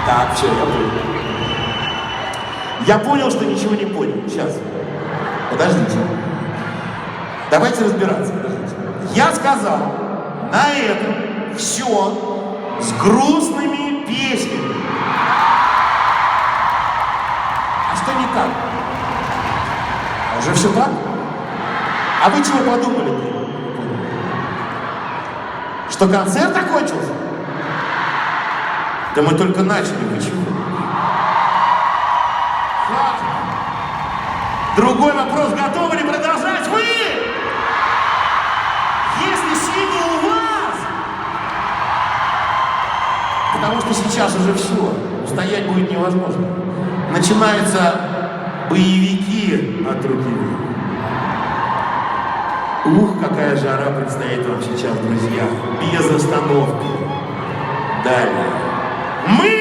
Так, все, я понял. Я понял, что ничего не понял. Сейчас. Подождите. Давайте разбираться. Подождите. Я сказал, на этом все с грустными песнями. А что не так? А уже все так? А вы чего подумали-то? Что концерт окончился? Да мы только начали, вы чего? Другой вопрос, готовы ли продолжать вы? Если сильно у вас, потому что сейчас уже все, устоять будет невозможно. Начинаются боевики от руки. Ух, какая жара предстоит вам сейчас, друзья, без остановки. Далее. Мы